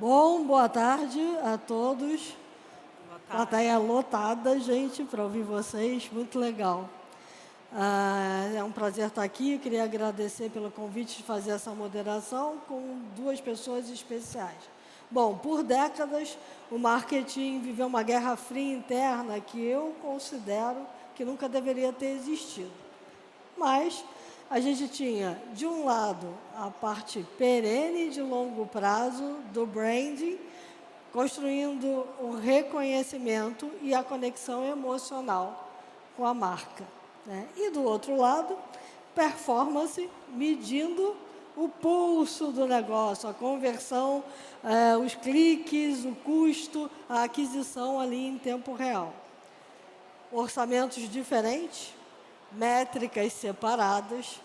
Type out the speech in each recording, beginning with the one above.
Bom, boa tarde a todos. Boa tarde. Plateia lotada, gente, para ouvir vocês, muito legal. É um prazer estar aqui, queria agradecer pelo convite de fazer essa moderação com duas pessoas especiais. Bom, por décadas, o marketing viveu uma guerra fria interna que eu considero que nunca deveria ter existido. Mas a gente tinha, de um lado, a parte perene de longo prazo do branding, construindo o reconhecimento e a conexão emocional com a marca, né? E do outro lado, performance, medindo o pulso do negócio, a conversão, os cliques, o custo, a aquisição ali em tempo real. Orçamentos diferentes, métricas separadas,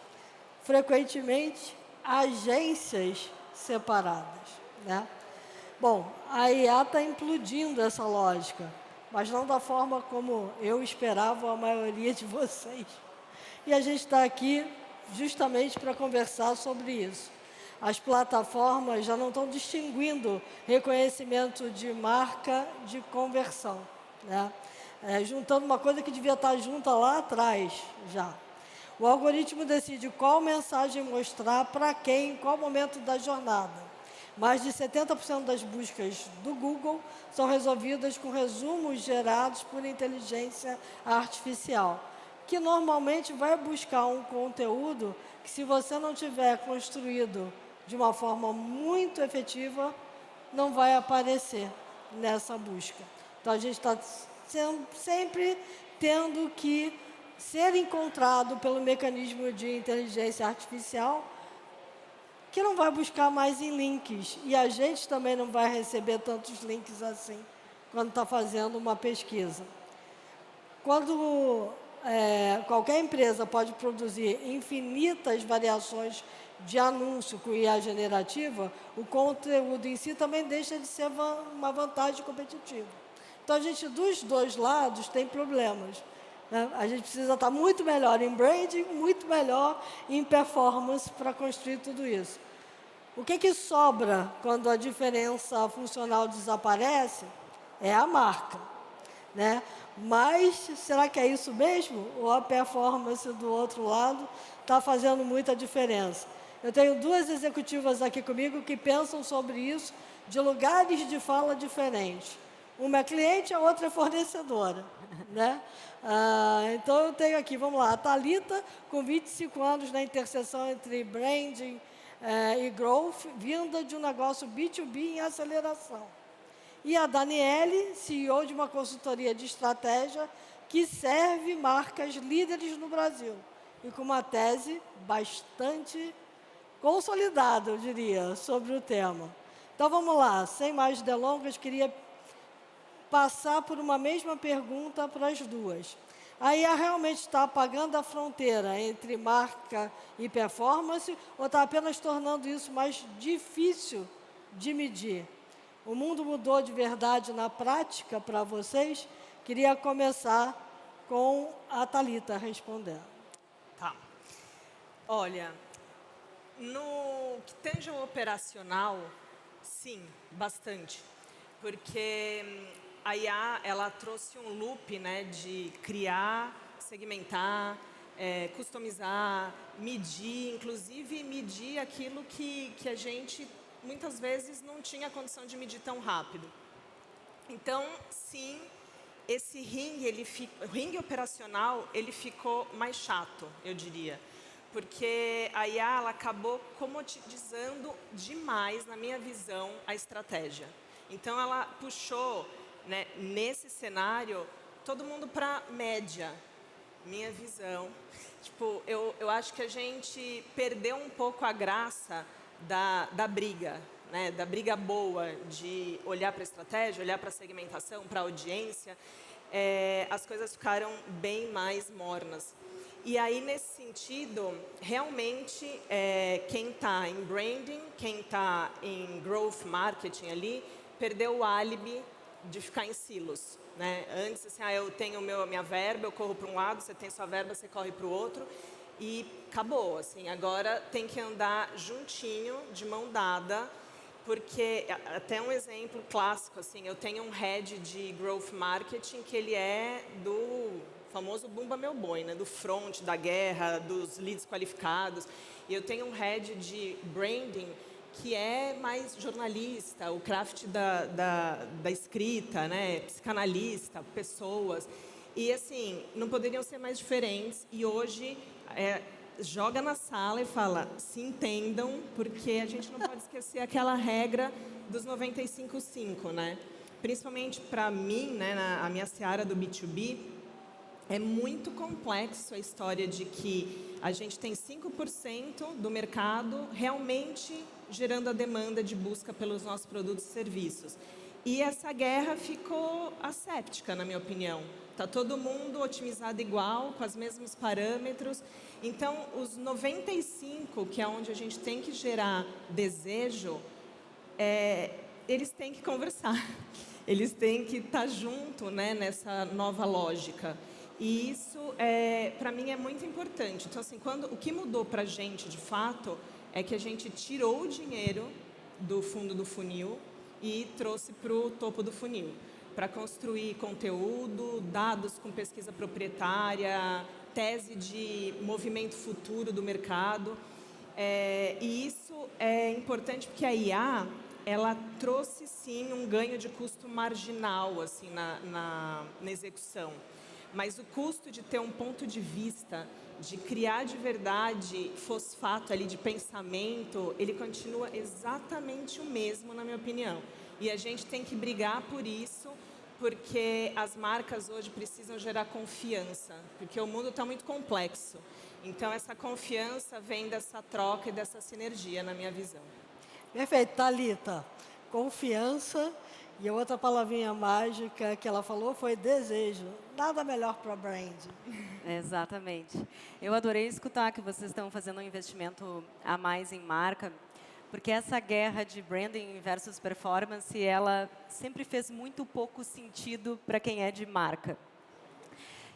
frequentemente agências separadas, né? Bom, a IA está implodindo essa lógica, mas não da forma como eu esperava a maioria de vocês. E a gente está aqui justamente para conversar sobre isso. As plataformas já não estão distinguindo reconhecimento de marca de conversão, né? Juntando uma coisa que devia estar junta lá atrás já. O algoritmo decide qual mensagem mostrar para quem, em qual momento da jornada. Mais de 70% das buscas do Google são resolvidas com resumos gerados por inteligência artificial, que normalmente vai buscar um conteúdo que, se você não tiver construído de uma forma muito efetiva, não vai aparecer nessa busca. Então, a gente está sempre tendo que ser encontrado pelo mecanismo de inteligência artificial, que não vai buscar mais em links. E a gente também não vai receber tantos links assim, quando está fazendo uma pesquisa. Quando qualquer empresa pode produzir infinitas variações de anúncio com IA generativa, o conteúdo em si também deixa de ser uma vantagem competitiva. Então, a gente, dos dois lados, tem problemas, né? A gente precisa estar muito melhor em branding, muito melhor em performance para construir tudo isso. O que sobra quando a diferença funcional desaparece? É a marca, né? Mas será que é isso mesmo? Ou a performance do outro lado está fazendo muita diferença? Eu tenho duas executivas aqui comigo que pensam sobre isso de lugares de fala diferentes. Uma é cliente, a outra é fornecedora, né? Então eu tenho aqui, vamos lá, a Thalita, com 25 anos na interseção entre branding e growth, vinda de um negócio B2B em aceleração. E a Daniele, CEO de uma consultoria de estratégia que serve marcas líderes no Brasil. E com uma tese bastante consolidada, eu diria, sobre o tema. Então vamos lá, sem mais delongas, queria passar por uma mesma pergunta para as duas. A IA realmente está apagando a fronteira entre marca e performance ou está apenas tornando isso mais difícil de medir? O mundo mudou de verdade na prática para vocês? Queria começar com a Thalita respondendo. Tá. Olha, no que tange ao operacional, sim, bastante. Porque a IA, ela trouxe um loop, né, de criar, segmentar, customizar, medir, inclusive medir aquilo que a gente muitas vezes não tinha condição de medir tão rápido. Então, sim, esse o ringue operacional, ele ficou mais chato, eu diria. Porque a IA, ela acabou comoditizando demais, na minha visão, a estratégia. Então, ela puxou, né, nesse cenário, todo mundo para média, minha visão. Tipo, eu acho que a gente perdeu um pouco a graça da briga, né, da briga boa, de olhar para a estratégia, olhar para a segmentação, para a audiência. As coisas ficaram bem mais mornas. E aí, nesse sentido, realmente, quem está em branding, quem está em growth marketing ali, perdeu o álibi de ficar em silos, né? Antes, assim, eu tenho a minha verba, eu corro para um lado, você tem sua verba, você corre para o outro. E acabou, assim, agora tem que andar juntinho, de mão dada, porque, até um exemplo clássico, assim, eu tenho um head de Growth Marketing que ele é do famoso Bumba Meu Boi, né? Do front, da guerra, dos leads qualificados. E eu tenho um head de Branding que é mais jornalista, o craft da escrita, né? Psicanalista, pessoas. E, assim, não poderiam ser mais diferentes. E hoje, joga na sala e fala, se entendam, porque a gente não pode esquecer aquela regra dos 95/5, né? Principalmente para mim, né, a minha seara do B2B, é muito complexo a história de que a gente tem 5% do mercado realmente gerando a demanda de busca pelos nossos produtos e serviços. E essa guerra ficou asséptica, na minha opinião. Está todo mundo otimizado igual, com os mesmos parâmetros. Então, os 95, que é onde a gente tem que gerar desejo, eles têm que conversar. Eles têm que estar junto, né, nessa nova lógica. E isso, para mim, é muito importante. Então, assim, o que mudou para a gente, de fato, é que a gente tirou o dinheiro do fundo do funil e trouxe para o topo do funil, para construir conteúdo, dados com pesquisa proprietária, tese de movimento futuro do mercado. E isso é importante porque a IA, ela trouxe, sim, um ganho de custo marginal assim, na execução. Mas o custo de ter um ponto de vista, de criar de verdade fosfato ali de pensamento, ele continua exatamente o mesmo, na minha opinião. E a gente tem que brigar por isso, porque as marcas hoje precisam gerar confiança, porque o mundo está muito complexo. Então, essa confiança vem dessa troca e dessa sinergia, na minha visão. Perfeito, Thalita. Confiança. E a outra palavrinha mágica que ela falou foi desejo. Nada melhor para brand. Exatamente. Eu adorei escutar que vocês estão fazendo um investimento a mais em marca, porque essa guerra de branding versus performance, ela sempre fez muito pouco sentido para quem é de marca.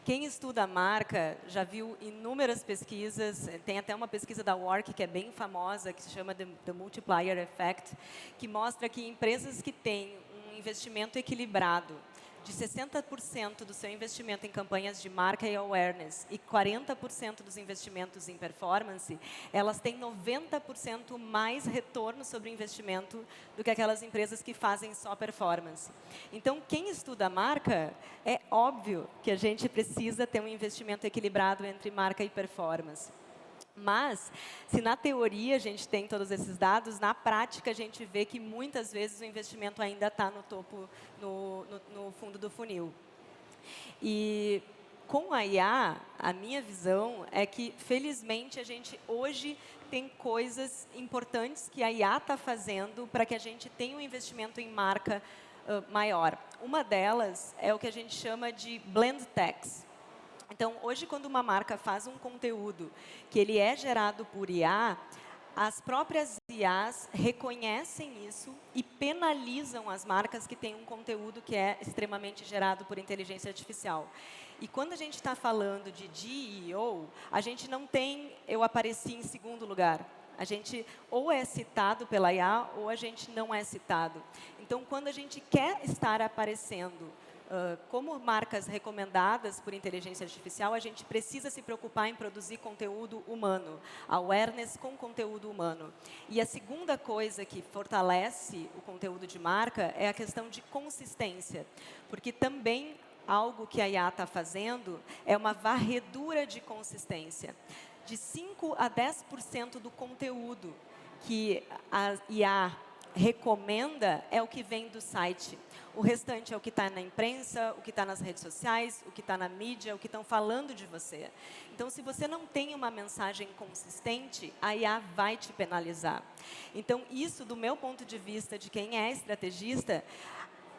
Quem estuda a marca já viu inúmeras pesquisas, tem até uma pesquisa da Work que é bem famosa, que se chama The Multiplier Effect, que mostra que empresas que têm um investimento equilibrado, de 60% do seu investimento em campanhas de marca e awareness e 40% dos investimentos em performance, elas têm 90% mais retorno sobre o investimento do que aquelas empresas que fazem só performance. Então, quem estuda a marca, é óbvio que a gente precisa ter um investimento equilibrado entre marca e performance. Mas, se na teoria a gente tem todos esses dados, na prática a gente vê que muitas vezes o investimento ainda está no topo, no fundo do funil. E com a IA, a minha visão é que, felizmente, a gente hoje tem coisas importantes que a IA está fazendo para que a gente tenha um investimento em marca maior. Uma delas é o que a gente chama de blend techs. Então, hoje, quando uma marca faz um conteúdo que ele é gerado por IA, as próprias IAs reconhecem isso e penalizam as marcas que têm um conteúdo que é extremamente gerado por inteligência artificial. E quando a gente está falando de GEO, a gente não tem eu apareci em segundo lugar. A gente ou é citado pela IA ou a gente não é citado. Então, quando a gente quer estar aparecendo como marcas recomendadas por inteligência artificial, a gente precisa se preocupar em produzir conteúdo humano, awareness com conteúdo humano. E a segunda coisa que fortalece o conteúdo de marca é a questão de consistência, porque também algo que a IA está fazendo é uma varredura de consistência. De 5 a 10% do conteúdo que a IA recomenda é o que vem do site. O restante é o que está na imprensa, o que está nas redes sociais, o que está na mídia, o que estão falando de você. Então, se você não tem uma mensagem consistente, a IA vai te penalizar. Então, isso, do meu ponto de vista, de quem é estrategista,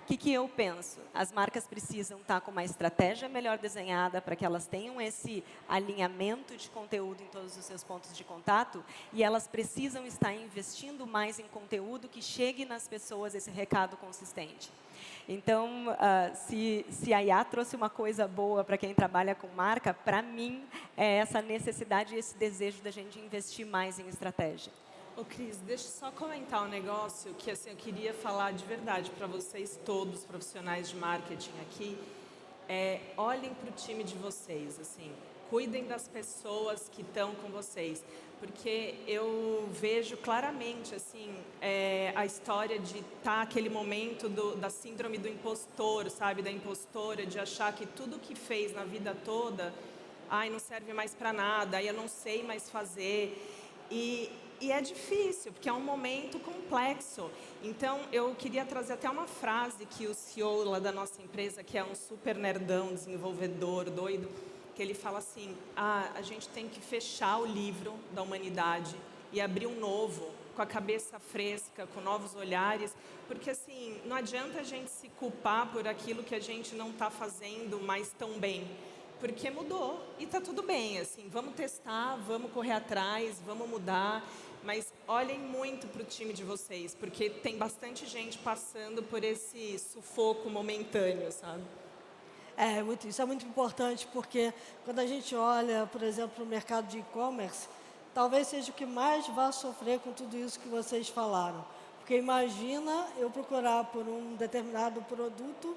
o que eu penso? As marcas precisam estar com uma estratégia melhor desenhada para que elas tenham esse alinhamento de conteúdo em todos os seus pontos de contato e elas precisam estar investindo mais em conteúdo que chegue nas pessoas esse recado consistente. Então, se a IA trouxe uma coisa boa para quem trabalha com marca, para mim é essa necessidade e esse desejo da gente investir mais em estratégia. Ô Cris, deixa eu só comentar um negócio que assim, eu queria falar de verdade para vocês todos, profissionais de marketing aqui. Olhem para o time de vocês, assim, cuidem das pessoas que estão com vocês, porque eu vejo claramente assim a história de estar aquele momento da síndrome do impostor, sabe, da impostora, de achar que tudo que fez na vida toda, ai, não serve mais para nada, aí eu não sei mais fazer. E é difícil, porque é um momento complexo. Então, eu queria trazer até uma frase que o CEO lá da nossa empresa, que é um super nerdão, desenvolvedor, doido, que ele fala assim, a gente tem que fechar o livro da humanidade e abrir um novo, com a cabeça fresca, com novos olhares, porque assim, não adianta a gente se culpar por aquilo que a gente não está fazendo mais tão bem. Porque mudou e está tudo bem, assim, vamos testar, vamos correr atrás, vamos mudar, mas olhem muito para o time de vocês, porque tem bastante gente passando por esse sufoco momentâneo, sabe? Isso é muito importante, porque quando a gente olha, por exemplo, para o mercado de e-commerce, talvez seja o que mais vai sofrer com tudo isso que vocês falaram. Porque imagina eu procurar por um determinado produto,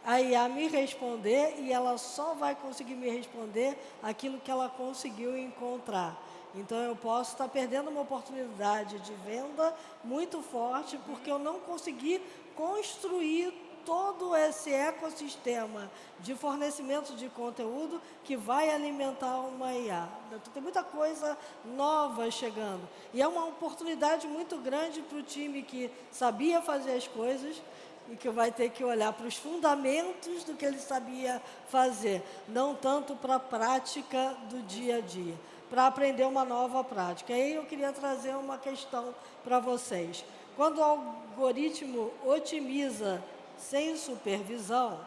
a IA me responder e ela só vai conseguir me responder aquilo que ela conseguiu encontrar. Então, eu posso estar perdendo uma oportunidade de venda muito forte porque eu não consegui construir todo esse ecossistema de fornecimento de conteúdo que vai alimentar uma IA. Então, tem muita coisa nova chegando. E é uma oportunidade muito grande para o time que sabia fazer as coisas e que vai ter que olhar para os fundamentos do que ele sabia fazer, não tanto para a prática do dia a dia, para aprender uma nova prática. E aí eu queria trazer uma questão para vocês. Quando o algoritmo otimiza sem supervisão,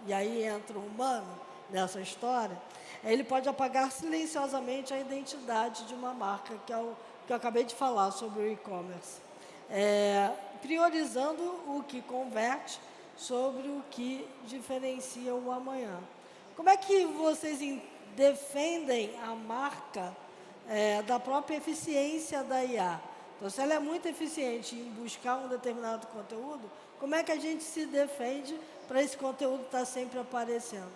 e aí entra o humano nessa história, ele pode apagar silenciosamente a identidade de uma marca, que é o que eu acabei de falar sobre o e-commerce. Priorizando o que converte sobre o que diferencia o amanhã. Como é que vocês defendem a marca da própria eficiência da IA? Então, se ela é muito eficiente em buscar um determinado conteúdo, como é que a gente se defende para esse conteúdo estar sempre aparecendo?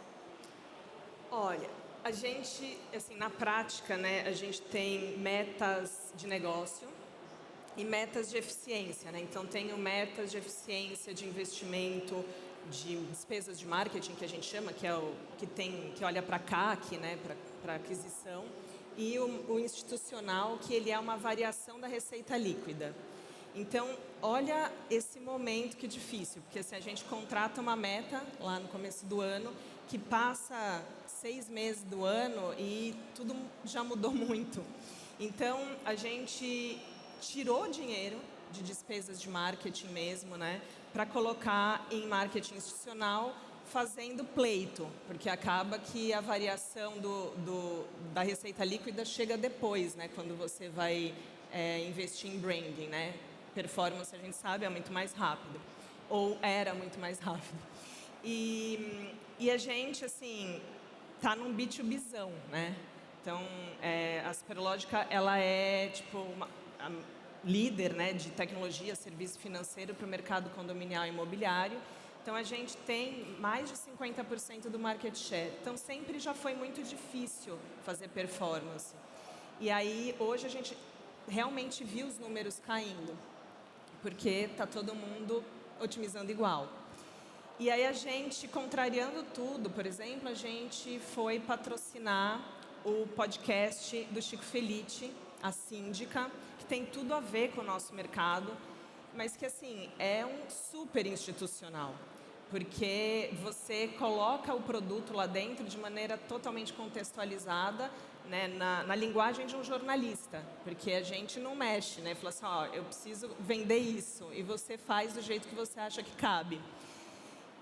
Olha, a gente, assim, na prática, né, a gente tem metas de negócio e metas de eficiência, né? Então, tenho metas de eficiência, de investimento, de despesas de marketing, que a gente chama, que é o que olha para CAC, né, para aquisição, e o institucional, que ele é uma variação da receita líquida. Então, olha esse momento que difícil, porque assim, a gente contrata uma meta lá no começo do ano, que passa 6 meses do ano e tudo já mudou muito. Então, a gente tirou dinheiro de despesas de marketing mesmo, né, para colocar em marketing institucional, fazendo pleito, porque acaba que a variação da receita líquida chega depois, né, quando você vai investir em branding, né? Performance, a gente sabe, é muito mais rápido, ou era muito mais rápido. E a gente, assim, tá num B2Bzão, né? Então, a Superlógica, ela é, tipo, a líder, né, de tecnologia, serviço financeiro para o mercado condominial e imobiliário. Então, a gente tem mais de 50% do market share. Então, sempre já foi muito difícil fazer performance. E aí, hoje, a gente realmente viu os números caindo, porque está todo mundo otimizando igual. E aí, a gente, contrariando tudo, por exemplo, a gente foi patrocinar o podcast do Chico Felitti, A Síndica, que tem tudo a ver com o nosso mercado, mas que, assim, é um super institucional, porque você coloca o produto lá dentro de maneira totalmente contextualizada, né, na linguagem de um jornalista, porque a gente não mexe, né, fala assim, ó, eu preciso vender isso, e você faz do jeito que você acha que cabe.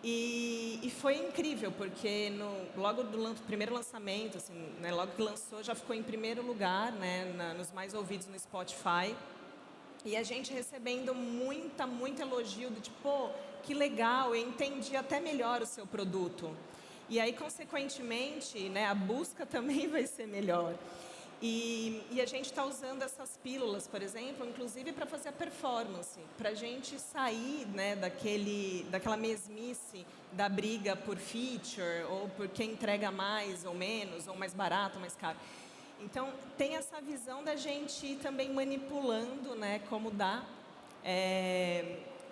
E foi incrível, porque logo do primeiro lançamento, assim, né, logo que lançou, já ficou em primeiro lugar, né, nos mais ouvidos no Spotify. E a gente recebendo muito elogio do tipo, pô, que legal, eu entendi até melhor o seu produto. E aí, consequentemente, né, a busca também vai ser melhor. E a gente está usando essas pílulas, por exemplo, inclusive para fazer a performance, para a gente sair, né, daquela mesmice da briga por feature, ou por quem entrega mais ou menos, ou mais barato ou mais caro. Então, tem essa visão da gente ir também manipulando, né, como dá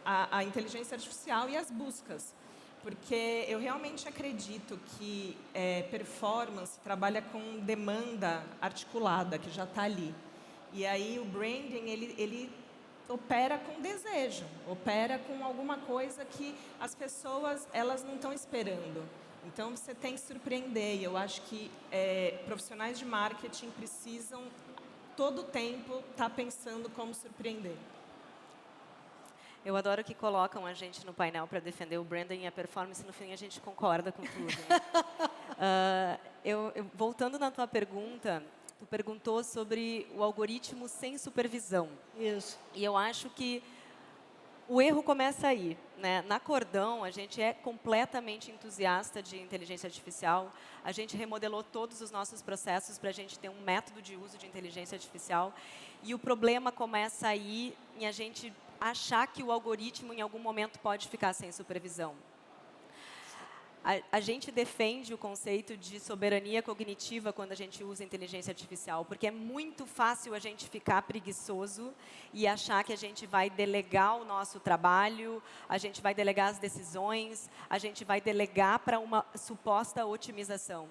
a inteligência artificial e as buscas. Porque eu realmente acredito que performance trabalha com demanda articulada, que já está ali. E aí o branding, ele opera com desejo, opera com alguma coisa que as pessoas elas não estão esperando. Então, você tem que surpreender. E eu acho que profissionais de marketing precisam, todo o tempo, estar pensando como surpreender. Eu adoro que colocam a gente no painel para defender o branding e a performance, no fim a gente concorda com tudo. Né? Voltando na tua pergunta, tu perguntou sobre o algoritmo sem supervisão. Isso. E eu acho que o erro começa aí, né? Na Cordão, a gente é completamente entusiasta de inteligência artificial. A gente remodelou todos os nossos processos para a gente ter um método de uso de inteligência artificial. E o problema começa aí em a gente achar que o algoritmo, em algum momento, pode ficar sem supervisão. A gente defende o conceito de soberania cognitiva quando a gente usa inteligência artificial, porque é muito fácil a gente ficar preguiçoso e achar que a gente vai delegar o nosso trabalho, a gente vai delegar as decisões, a gente vai delegar para uma suposta otimização.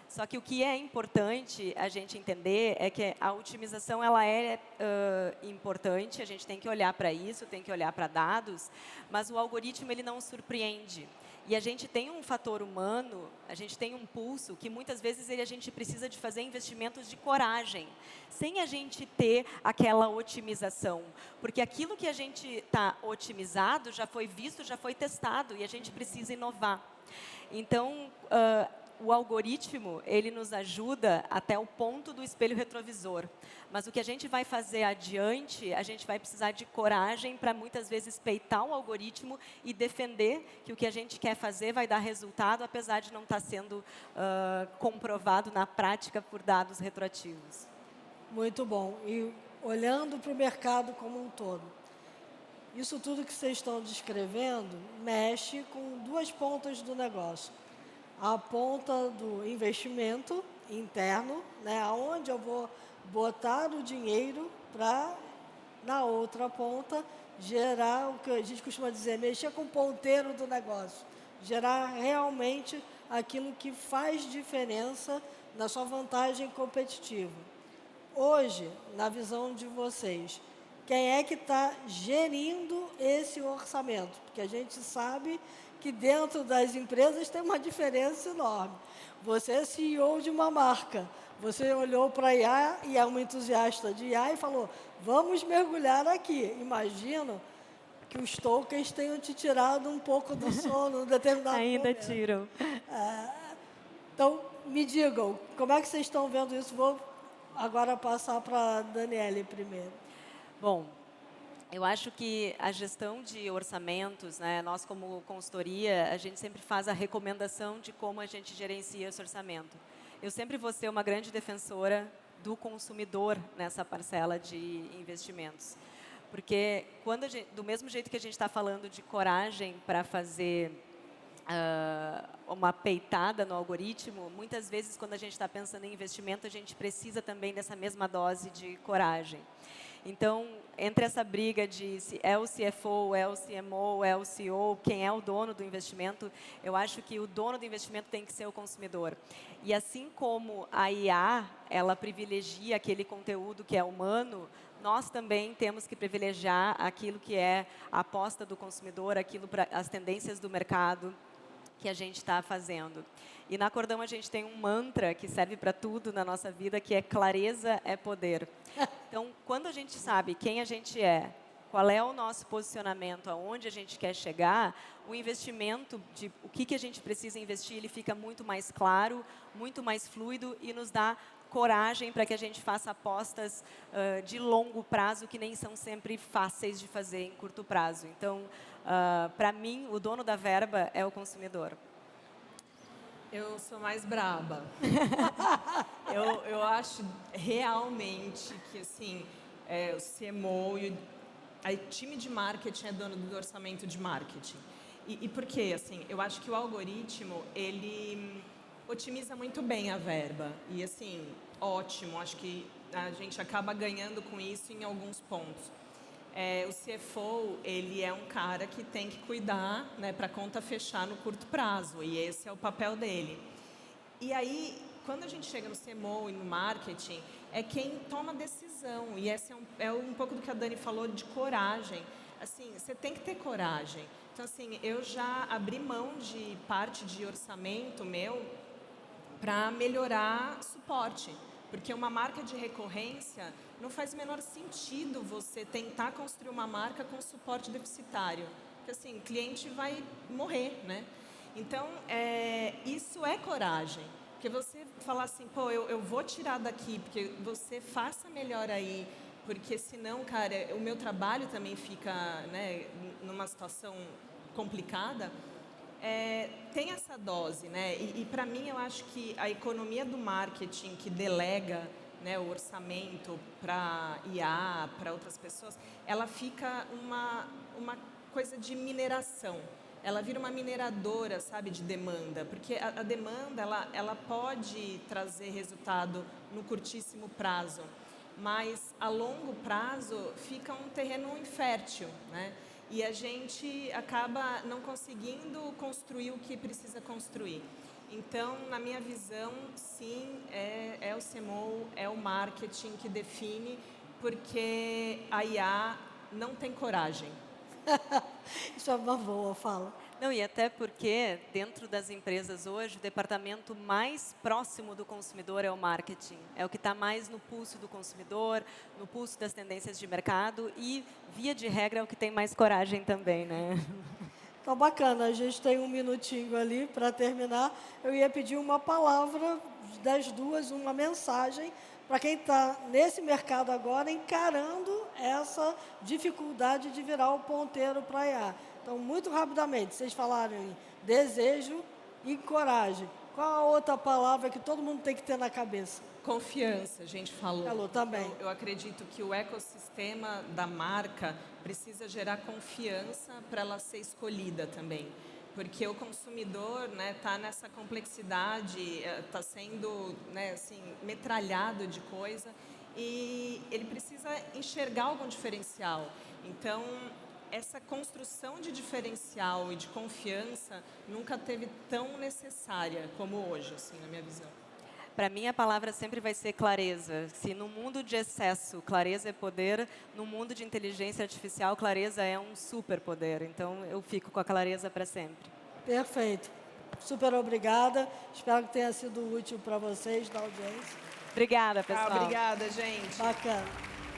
Só que o que é importante a gente entender é que a otimização ela é importante, a gente tem que olhar para isso, tem que olhar para dados, mas o algoritmo ele não surpreende. E a gente tem um fator humano, a gente tem um pulso que muitas vezes a gente precisa de fazer investimentos de coragem, sem a gente ter aquela otimização. Porque aquilo que a gente está otimizado já foi visto, já foi testado e a gente precisa inovar. Então, o algoritmo, ele nos ajuda até o ponto do espelho retrovisor. Mas o que a gente vai fazer adiante, a gente vai precisar de coragem para muitas vezes peitar o algoritmo e defender que o que a gente quer fazer vai dar resultado, apesar de não estar sendo comprovado na prática por dados retroativos. Muito bom. E olhando para o mercado como um todo, isso tudo que vocês estão descrevendo mexe com duas pontas do negócio. A ponta do investimento interno, né, onde eu vou botar o dinheiro para, na outra ponta, gerar o que a gente costuma dizer, mexer com o ponteiro do negócio, gerar realmente aquilo que faz diferença na sua vantagem competitiva. Hoje, na visão de vocês, quem é que está gerindo esse orçamento? Porque a gente sabe que dentro das empresas tem uma diferença enorme. Você é CEO de uma marca, você olhou para a IA e é uma entusiasta de IA e falou, vamos mergulhar aqui. Imagino que os tokens tenham te tirado um pouco do sono em determinado Ainda momento. tiram. Então, me digam, como é que vocês estão vendo isso? Vou agora passar para a Daniele primeiro. Bom, eu acho que a gestão de orçamentos, né, nós como consultoria, a gente sempre faz a recomendação de como a gente gerencia esse orçamento. Eu sempre vou ser uma grande defensora do consumidor nessa parcela de investimentos. Porque do mesmo jeito que a gente está falando de coragem para fazer uma peitada no algoritmo, muitas vezes quando a gente está pensando em investimento, a gente precisa também dessa mesma dose de coragem. Então, entre essa briga de se é o CFO, é o CMO, é o CEO, quem é o dono do investimento, eu acho que o dono do investimento tem que ser o consumidor. E assim como a IA, ela privilegia aquele conteúdo que é humano, nós também temos que privilegiar aquilo que é a aposta do consumidor, as tendências do mercado que a gente está fazendo. E na Cordão a gente tem um mantra que serve para tudo na nossa vida, que é clareza é poder. Então, quando a gente sabe quem a gente é, qual é o nosso posicionamento, aonde a gente quer chegar, o investimento de o que a gente precisa investir, ele fica muito mais claro, muito mais fluido e nos dá coragem para que a gente faça apostas de longo prazo, que nem são sempre fáceis de fazer em curto prazo. Então, para mim, o dono da verba é o consumidor. Eu sou mais braba. Eu acho realmente que, assim, o CMO e o time de marketing é dono do orçamento de marketing. E por quê? Assim, eu acho que o algoritmo, ele otimiza muito bem a verba. E, assim, ótimo. Acho que a gente acaba ganhando com isso em alguns pontos. O CFO, ele é um cara que tem que cuidar, né, para a conta fechar no curto prazo, e esse é o papel dele. E aí, quando a gente chega no CMO e no marketing, é quem toma decisão, e esse é um pouco do que a Dani falou de coragem. Assim, você tem que ter coragem. Então, assim, eu já abri mão de parte de orçamento meu para melhorar suporte. Porque uma marca de recorrência não faz o menor sentido você tentar construir uma marca com suporte deficitário. Porque assim, o cliente vai morrer, né? Então, isso é coragem. Porque você falar assim, pô, eu vou tirar daqui, porque você faça melhor aí, porque senão, cara, o meu trabalho também fica, né, numa situação complicada. Tem essa dose, né? E para mim eu acho que a economia do marketing que delega, né, o orçamento para IA, para outras pessoas, ela fica uma coisa de mineração. Ela vira uma mineradora, sabe, de demanda, porque a demanda ela pode trazer resultado no curtíssimo prazo, mas a longo prazo fica um terreno infértil, né? E a gente acaba não conseguindo construir o que precisa construir. Então, na minha visão, sim, é o CMO, é o marketing que define, porque a IA não tem coragem. Isso é uma boa fala. Não, e até porque, dentro das empresas hoje, o departamento mais próximo do consumidor é o marketing. É o que está mais no pulso do consumidor, no pulso das tendências de mercado e, via de regra, é o que tem mais coragem também, né? Então, bacana, a gente tem um minutinho ali para terminar. Eu ia pedir uma palavra das duas, uma mensagem para quem está nesse mercado agora encarando essa dificuldade de virar o ponteiro para a IA. Então, muito rapidamente, vocês falaram em desejo e coragem. Qual a outra palavra que todo mundo tem que ter na cabeça? Confiança, a gente falou. Falou também. Eu acredito que o ecossistema da marca precisa gerar confiança para ela ser escolhida também. Porque o consumidor está, né, nessa complexidade, está sendo, né, assim, metralhado de coisa e ele precisa enxergar algum diferencial. Então, essa construção de diferencial e de confiança nunca teve tão necessária como hoje, assim, na minha visão. Para mim, a palavra sempre vai ser clareza. Se no mundo de excesso, clareza é poder, no mundo de inteligência artificial, clareza é um superpoder. Então, eu fico com a clareza para sempre. Perfeito. Super obrigada. Espero que tenha sido útil para vocês, da audiência. Obrigada, pessoal. Obrigada, gente. Bacana.